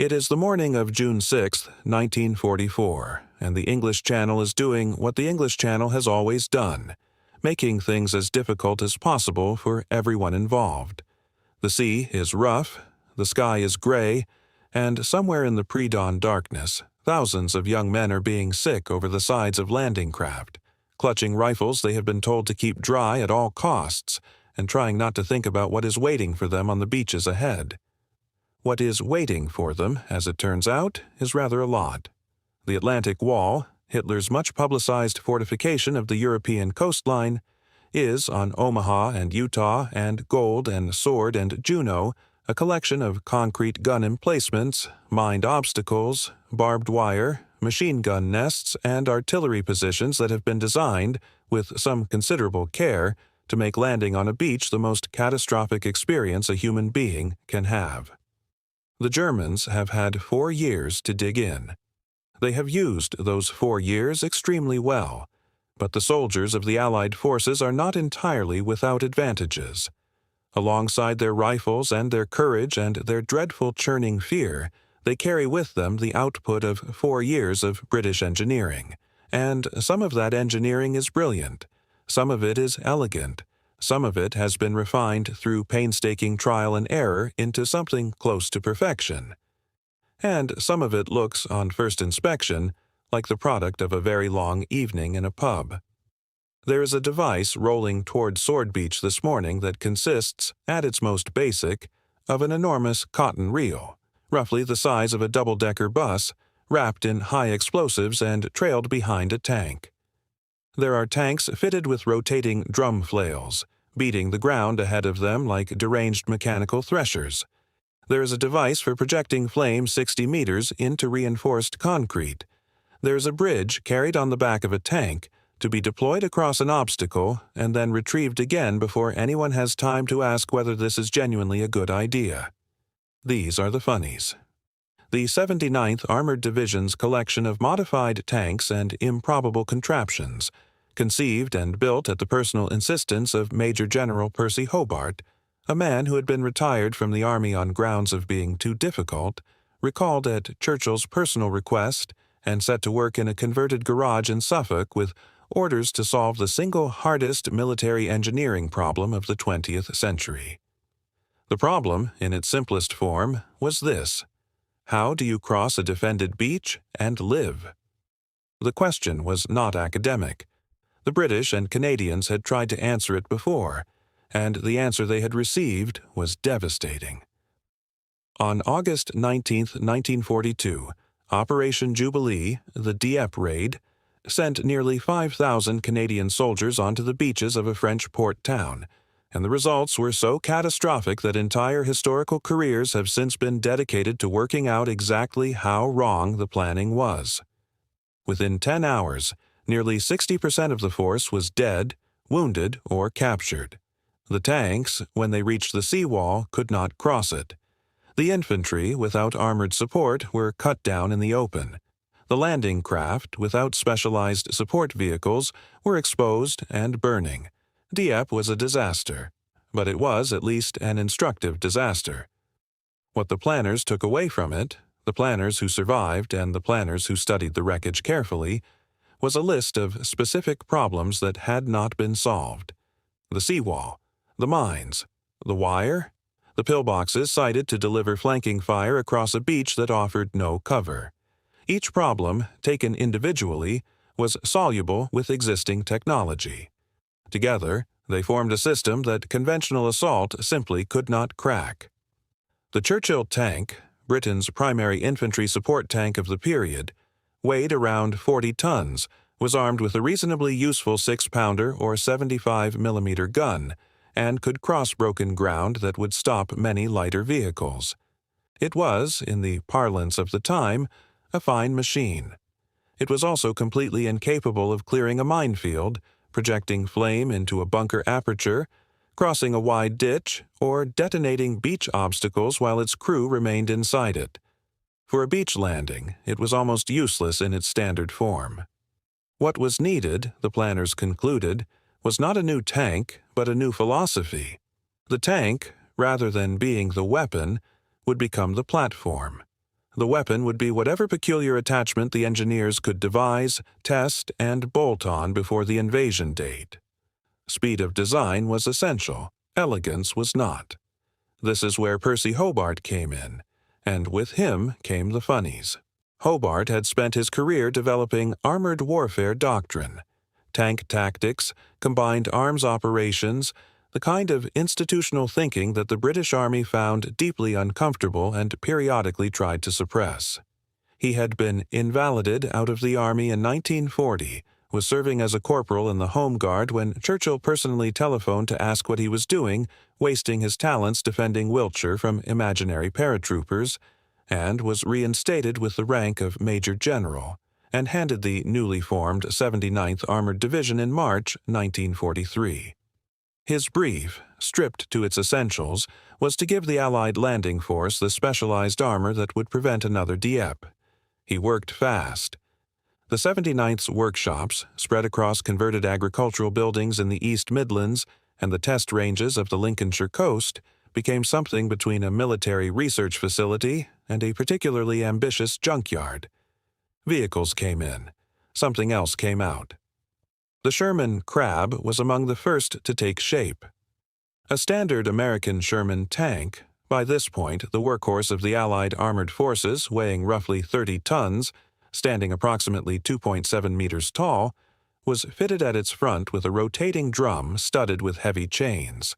It is the morning of June 6, 1944, and the English Channel is doing what the English Channel has always done, making things as difficult as possible for everyone involved. The sea is rough, the sky is gray, and somewhere in the pre-dawn darkness, thousands of young men are being sick over the sides of landing craft, clutching rifles they have been told to keep dry at all costs, and trying not to think about what is waiting for them on the beaches ahead. What is waiting for them, as it turns out, is rather a lot. The Atlantic Wall, Hitler's much-publicized fortification of the European coastline, is, on Omaha and Utah and Gold and Sword and Juno, a collection of concrete gun emplacements, mined obstacles, barbed wire, machine gun nests, and artillery positions that have been designed, with some considerable care, to make landing on a beach the most catastrophic experience a human being can have. The Germans have had 4 years to dig in. They have used those 4 years extremely well, but the soldiers of the Allied forces are not entirely without advantages. Alongside their rifles and their courage and their dreadful churning fear, they carry with them the output of 4 years of British engineering, and some of that engineering is brilliant, some of it is elegant, some of it has been refined through painstaking trial and error into something close to perfection, and some of it looks, on first inspection, like the product of a very long evening in a pub. There is a device rolling toward Sword Beach this morning that consists, at its most basic, of an enormous cotton reel, roughly the size of a double-decker bus, wrapped in high explosives and trailed behind a tank. There are tanks fitted with rotating drum flails, beating the ground ahead of them like deranged mechanical threshers. There is a device for projecting flame 60 meters into reinforced concrete. There is a bridge carried on the back of a tank to be deployed across an obstacle and then retrieved again before anyone has time to ask whether this is genuinely a good idea. These are the funnies. The 79th Armored Division's collection of modified tanks and improbable contraptions, conceived and built at the personal insistence of Major General Percy Hobart, a man who had been retired from the Army on grounds of being too difficult, recalled at Churchill's personal request, and set to work in a converted garage in Suffolk with orders to solve the single hardest military engineering problem of the 20th century. The problem, in its simplest form, was this: how do you cross a defended beach and live? The question was not academic. The British and Canadians had tried to answer it before, and the answer they had received was devastating. On August 19, 1942, Operation Jubilee, the Dieppe raid, sent nearly 5,000 Canadian soldiers onto the beaches of a French port town, and the results were so catastrophic that entire historical careers have since been dedicated to working out exactly how wrong the planning was. Within 10 hours, nearly 60% of the force was dead, wounded, or captured. The tanks, when they reached the seawall, could not cross it. The infantry, without armored support, were cut down in the open. The landing craft, without specialized support vehicles, were exposed and burning. Dieppe was a disaster, but it was at least an instructive disaster. What the planners took away from it, the planners who survived and the planners who studied the wreckage carefully, was a list of specific problems that had not been solved. The seawall, the mines, the wire, the pillboxes sited to deliver flanking fire across a beach that offered no cover. Each problem, taken individually, was soluble with existing technology. Together, they formed a system that conventional assault simply could not crack. The Churchill tank, Britain's primary infantry support tank of the period, weighed around 40 tons, was armed with a reasonably useful 6-pounder or 75-millimeter gun, and could cross broken ground that would stop many lighter vehicles. It was, in the parlance of the time, a fine machine. It was also completely incapable of clearing a minefield, projecting flame into a bunker aperture, crossing a wide ditch, or detonating beach obstacles while its crew remained inside it. For a beach landing, it was almost useless in its standard form. What was needed, the planners concluded, was not a new tank, but a new philosophy. The tank, rather than being the weapon, would become the platform. The weapon would be whatever peculiar attachment the engineers could devise, test, and bolt on before the invasion date. Speed of design was essential, elegance was not. This is where Percy Hobart came in, and with him came the funnies. Hobart had spent his career developing armored warfare doctrine, tank tactics, combined arms operations, the kind of institutional thinking that the British Army found deeply uncomfortable and periodically tried to suppress. He had been invalided out of the Army in 1940, was serving as a corporal in the Home Guard when Churchill personally telephoned to ask what he was doing, wasting his talents defending Wiltshire from imaginary paratroopers, and was reinstated with the rank of Major General, and handed the newly formed 79th Armored Division in March 1943. His brief, stripped to its essentials, was to give the Allied landing force the specialized armor that would prevent another Dieppe. He worked fast. The 79th's workshops, spread across converted agricultural buildings in the East Midlands and the test ranges of the Lincolnshire coast, became something between a military research facility and a particularly ambitious junkyard. Vehicles came in. Something else came out. The Sherman Crab was among the first to take shape. A standard American Sherman tank, by this point the workhorse of the Allied armored forces weighing roughly 30 tons, standing approximately 2.7 meters tall, was fitted at its front with a rotating drum studded with heavy chains.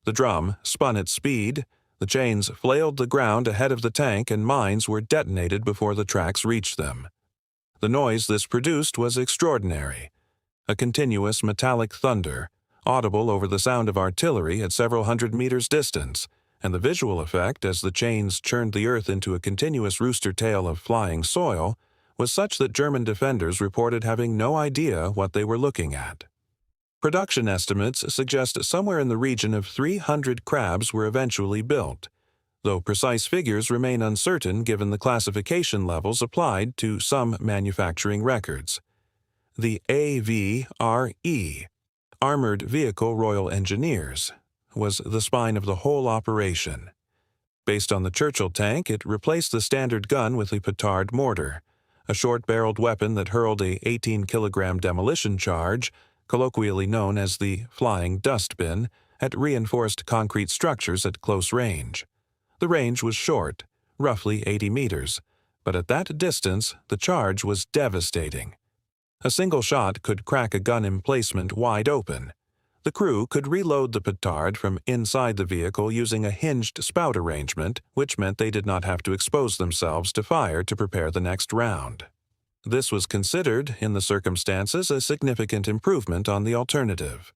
The drum spun at speed, the chains flailed the ground ahead of the tank, and mines were detonated before the tracks reached them. The noise this produced was extraordinary. A continuous metallic thunder, audible over the sound of artillery at several hundred meters distance, and the visual effect as the chains churned the earth into a continuous rooster tail of flying soil, was such that German defenders reported having no idea what they were looking at. Production estimates suggest somewhere in the region of 300 crabs were eventually built, though precise figures remain uncertain given the classification levels applied to some manufacturing records. The AVRE, Armored Vehicle Royal Engineers, was the spine of the whole operation. Based on the Churchill tank, it replaced the standard gun with a petard mortar, a short-barreled weapon that hurled a 18-kilogram demolition charge, colloquially known as the flying dustbin, at reinforced concrete structures at close range. The range was short, roughly 80 meters, but at that distance the charge was devastating. A single shot could crack a gun emplacement wide open. The crew could reload the petard from inside the vehicle using a hinged spout arrangement, which meant they did not have to expose themselves to fire to prepare the next round. This was considered, in the circumstances, a significant improvement on the alternative.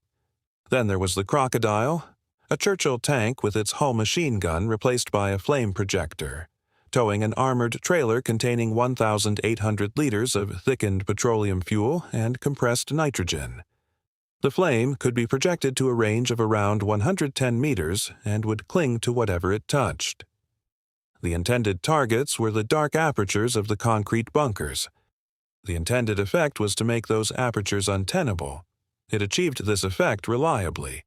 Then there was the Crocodile, a Churchill tank with its hull machine gun replaced by a flame projector, towing an armored trailer containing 1,800 liters of thickened petroleum fuel and compressed nitrogen. The flame could be projected to a range of around 110 meters and would cling to whatever it touched. The intended targets were the dark apertures of the concrete bunkers. The intended effect was to make those apertures untenable. It achieved this effect reliably.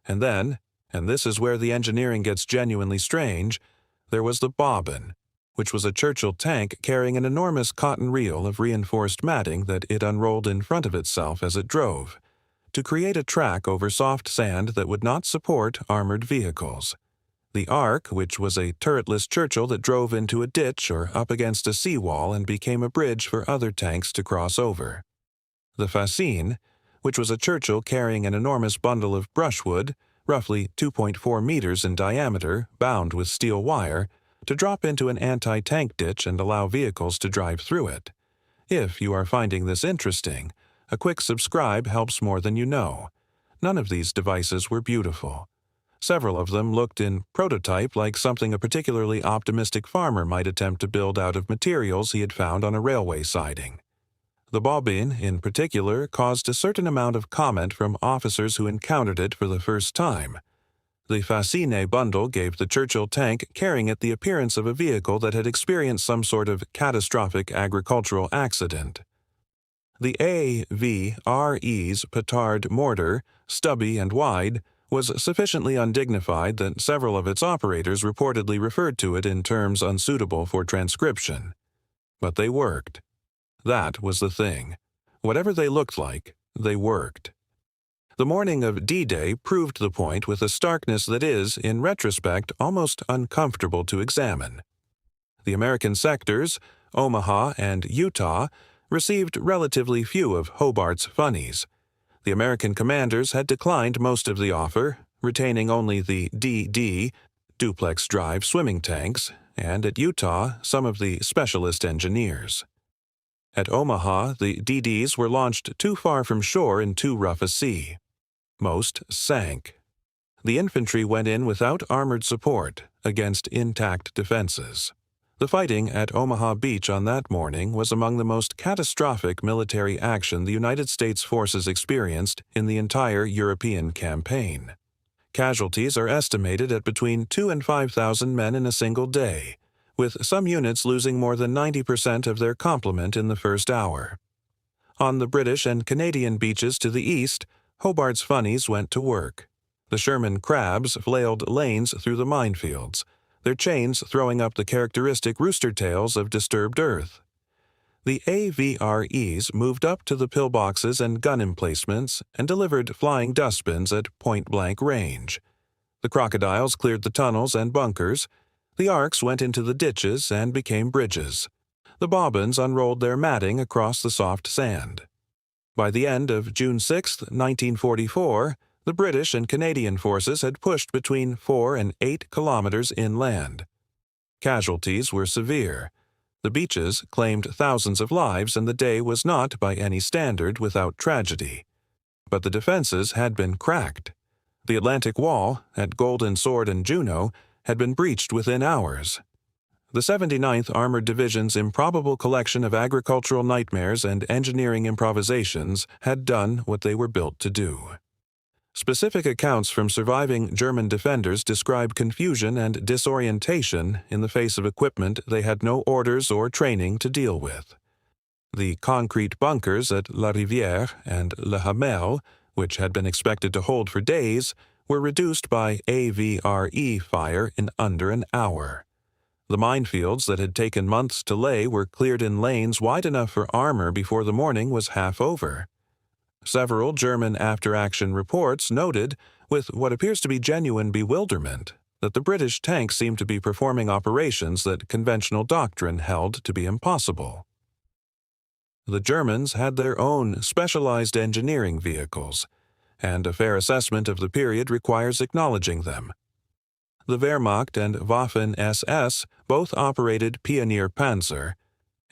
And then, and this is where the engineering gets genuinely strange, there was the bobbin, which was a Churchill tank carrying an enormous cotton reel of reinforced matting that it unrolled in front of itself as it drove, to create a track over soft sand that would not support armored vehicles. The Ark, which was a turretless Churchill that drove into a ditch or up against a seawall and became a bridge for other tanks to cross over. The Fascine, which was a Churchill carrying an enormous bundle of brushwood, roughly 2.4 meters in diameter, bound with steel wire, to drop into an anti-tank ditch and allow vehicles to drive through it. If you are finding this interesting, a quick subscribe helps more than you know. None of these devices were beautiful. Several of them looked in prototype like something a particularly optimistic farmer might attempt to build out of materials he had found on a railway siding. The bobbin, in particular, caused a certain amount of comment from officers who encountered it for the first time. The Fascine bundle gave the Churchill tank carrying it the appearance of a vehicle that had experienced some sort of catastrophic agricultural accident. The AVRE's petard mortar, stubby and wide, was sufficiently undignified that several of its operators reportedly referred to it in terms unsuitable for transcription. But they worked. That was the thing. Whatever they looked like, they worked. The morning of D-Day proved the point with a starkness that is, in retrospect, almost uncomfortable to examine. The American sectors, Omaha and Utah, received relatively few of Hobart's funnies. The American commanders had declined most of the offer, retaining only the DD, duplex drive swimming tanks, and at Utah, some of the specialist engineers. At Omaha, the DDs were launched too far from shore in too rough a sea. Most sank. The infantry went in without armored support against intact defenses. The fighting at Omaha Beach on that morning was among the most catastrophic military action the United States forces experienced in the entire European campaign. Casualties are estimated at between 2,000 and 5,000 men in a single day, with some units losing more than 90% of their complement in the first hour. On the British and Canadian beaches to the east, Hobart's funnies went to work. The Sherman crabs flailed lanes through the minefields, their chains throwing up the characteristic rooster tails of disturbed earth. The AVREs moved up to the pillboxes and gun emplacements and delivered flying dustbins at point-blank range. The crocodiles cleared the tunnels and bunkers. The arcs went into the ditches and became bridges. The bobbins unrolled their matting across the soft sand. By the end of June 6, 1944, the British and Canadian forces had pushed between 4 and 8 kilometers inland. Casualties were severe. The beaches claimed thousands of lives, and the day was not, by any standard, without tragedy. But the defenses had been cracked. The Atlantic Wall, at Golden Sword and Juno, had been breached within hours. The 79th Armored Division's improbable collection of agricultural nightmares and engineering improvisations had done what they were built to do. Specific accounts from surviving German defenders describe confusion and disorientation in the face of equipment they had no orders or training to deal with. The concrete bunkers at La Rivière and Le Hamel, which had been expected to hold for days, were reduced by AVRE fire in under an hour. The minefields that had taken months to lay were cleared in lanes wide enough for armor before the morning was half over. Several German after-action reports noted, with what appears to be genuine bewilderment, that the British tanks seemed to be performing operations that conventional doctrine held to be impossible. The Germans had their own specialized engineering vehicles, and a fair assessment of the period requires acknowledging them. The Wehrmacht and Waffen-SS both operated Pioneer Panzer,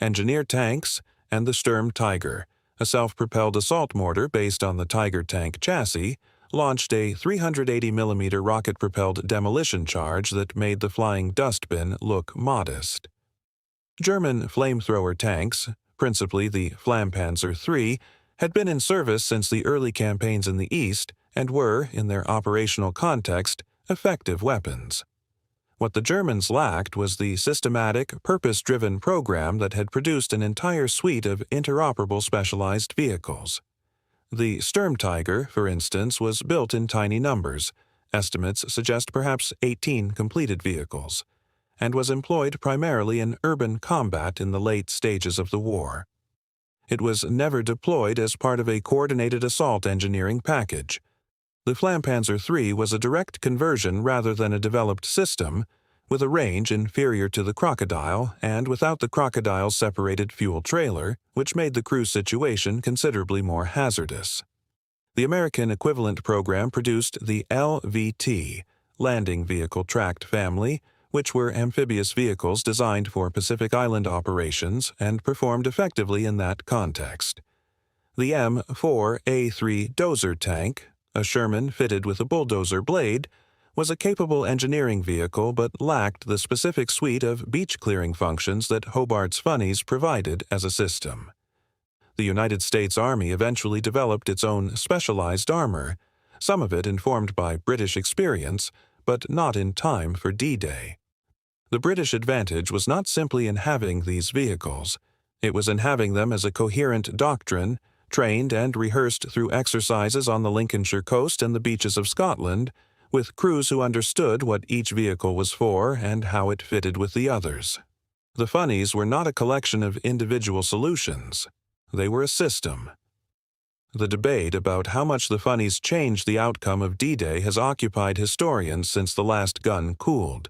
engineer tanks, and the Sturm Tiger, a self-propelled assault mortar based on the Tiger tank chassis, launched a 380mm rocket-propelled demolition charge that made the flying dustbin look modest. German flamethrower tanks, principally the Flampanzer III, had been in service since the early campaigns in the East and were, in their operational context, effective weapons. What the Germans lacked was the systematic, purpose-driven program that had produced an entire suite of interoperable specialized vehicles. The Sturmtiger, for instance, was built in tiny numbers, estimates suggest perhaps 18 completed vehicles, and was employed primarily in urban combat in the late stages of the war. It was never deployed as part of a coordinated assault engineering package. The Flampanzer III was a direct conversion rather than a developed system, with a range inferior to the Crocodile and without the Crocodile's separated fuel trailer, which made the cruise situation considerably more hazardous. The American equivalent program produced the LVT, Landing Vehicle Tracked Family, which were amphibious vehicles designed for Pacific Island operations and performed effectively in that context. The M4A3 Dozer tank, a Sherman fitted with a bulldozer blade, was a capable engineering vehicle but lacked the specific suite of beach-clearing functions that Hobart's funnies provided as a system. The United States Army eventually developed its own specialized armor, some of it informed by British experience, but not in time for D-Day. The British advantage was not simply in having these vehicles. It was in having them as a coherent doctrine, trained and rehearsed through exercises on the Lincolnshire coast and the beaches of Scotland, with crews who understood what each vehicle was for and how it fitted with the others. The funnies were not a collection of individual solutions. They were a system. The debate about how much the funnies changed the outcome of D-Day has occupied historians since the last gun cooled.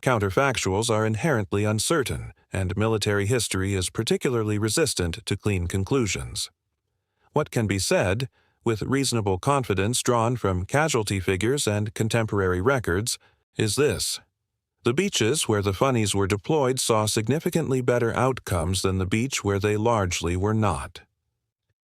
Counterfactuals are inherently uncertain, and military history is particularly resistant to clean conclusions. What can be said, with reasonable confidence drawn from casualty figures and contemporary records, is this. The beaches where the funnies were deployed saw significantly better outcomes than the beach where they largely were not.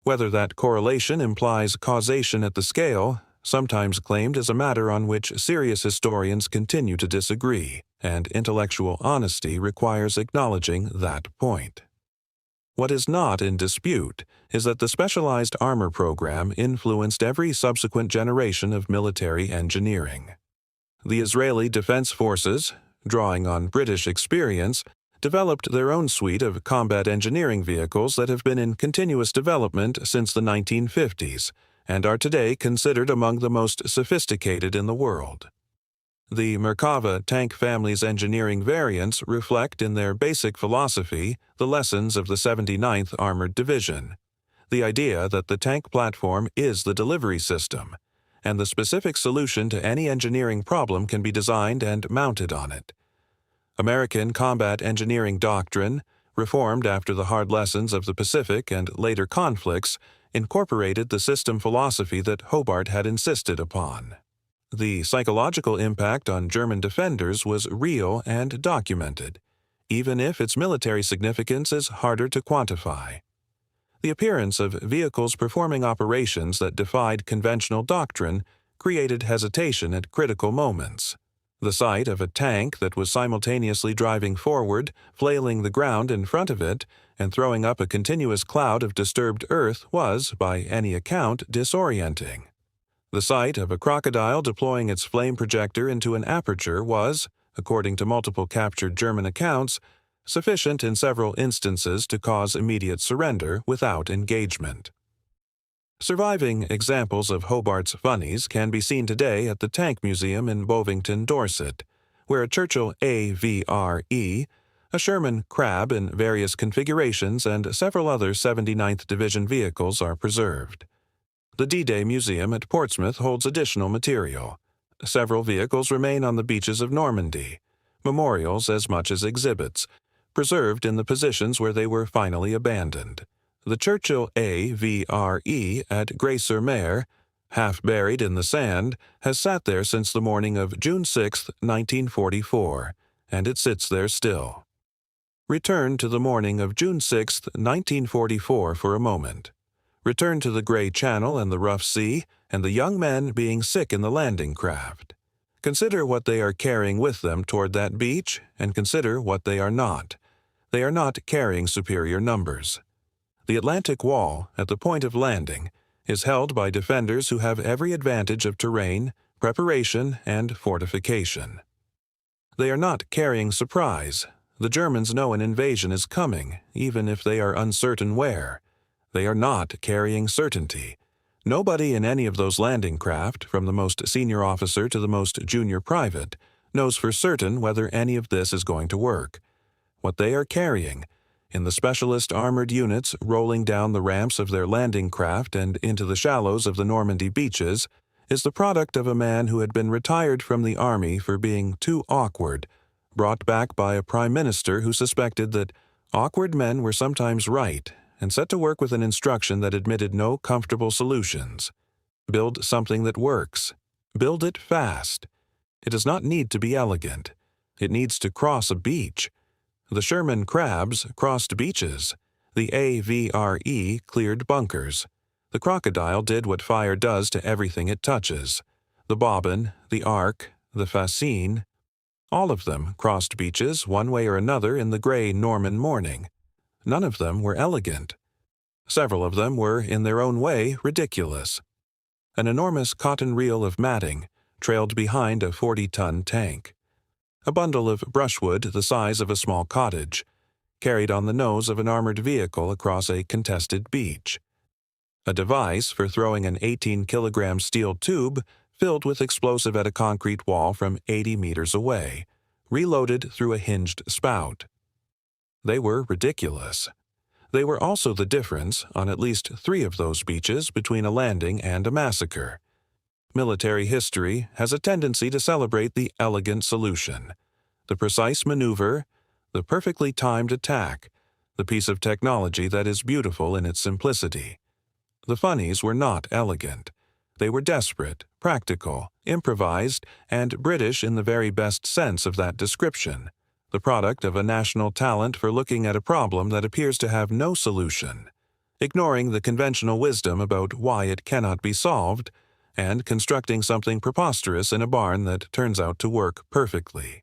Whether that correlation implies causation at the scale, sometimes claimed, is a matter on which serious historians continue to disagree, and intellectual honesty requires acknowledging that point. What is not in dispute is that the specialized armor program influenced every subsequent generation of military engineering. The Israeli Defense Forces, drawing on British experience, developed their own suite of combat engineering vehicles that have been in continuous development since the 1950s and are today considered among the most sophisticated in the world. The Merkava tank family's engineering variants reflect in their basic philosophy the lessons of the 79th Armored Division, the idea that the tank platform is the delivery system, and the specific solution to any engineering problem can be designed and mounted on it. American combat engineering doctrine, reformed after the hard lessons of the Pacific and later conflicts, incorporated the system philosophy that Hobart had insisted upon. The psychological impact on German defenders was real and documented, even if its military significance is harder to quantify. The appearance of vehicles performing operations that defied conventional doctrine created hesitation at critical moments. The sight of a tank that was simultaneously driving forward, flailing the ground in front of it, and throwing up a continuous cloud of disturbed earth was, by any account, disorienting. The sight of a crocodile deploying its flame projector into an aperture was, according to multiple captured German accounts, sufficient in several instances to cause immediate surrender without engagement. Surviving examples of Hobart's funnies can be seen today at the Tank Museum in Bovington, Dorset, where a Churchill AVRE, a Sherman Crab in various configurations, and several other 79th Division vehicles are preserved. The D-Day Museum at Portsmouth holds additional material. Several vehicles remain on the beaches of Normandy, memorials as much as exhibits, preserved in the positions where they were finally abandoned. The Churchill AVRE at Grey-sur-Mer, half buried in the sand, has sat there since the morning of June 6, 1944, and it sits there still. Return to the morning of June 6, 1944 for a moment. Return to the Grey Channel and the rough sea, and the young men being sick in the landing craft. Consider what they are carrying with them toward that beach, and consider what they are not. They are not carrying superior numbers. The Atlantic Wall, at the point of landing, is held by defenders who have every advantage of terrain, preparation, and fortification. They are not carrying surprise. The Germans know an invasion is coming, even if they are uncertain where. They are not carrying certainty. Nobody in any of those landing craft, from the most senior officer to the most junior private, knows for certain whether any of this is going to work. What they are carrying, in the specialist armored units rolling down the ramps of their landing craft and into the shallows of the Normandy beaches, is the product of a man who had been retired from the army for being too awkward, brought back by a prime minister who suspected that awkward men were sometimes right, and set to work with an instruction that admitted no comfortable solutions. Build something that works. Build it fast. It does not need to be elegant. It needs to cross a beach. The Sherman Crabs crossed beaches. The AVRE cleared bunkers. The Crocodile did what fire does to everything it touches. The Bobbin, the Ark, the Fascine, all of them crossed beaches one way or another in the gray Norman morning. None of them were elegant. Several of them were, in their own way, ridiculous. An enormous cotton reel of matting trailed behind a 40-ton tank. A bundle of brushwood the size of a small cottage, carried on the nose of an armored vehicle across a contested beach. a device for throwing an 18-kilogram steel tube filled with explosive at a concrete wall from 80 meters away, reloaded through a hinged spout. They were ridiculous. They were also the difference, on at least 3 of those beaches, between a landing and a massacre. Military history has a tendency to celebrate the elegant solution, the precise maneuver, the perfectly timed attack, the piece of technology that is beautiful in its simplicity. The funnies were not elegant. They were desperate, practical, improvised, and British in the very best sense of that description, the product of a national talent for looking at a problem that appears to have no solution, ignoring the conventional wisdom about why it cannot be solved, and constructing something preposterous in a barn that turns out to work perfectly.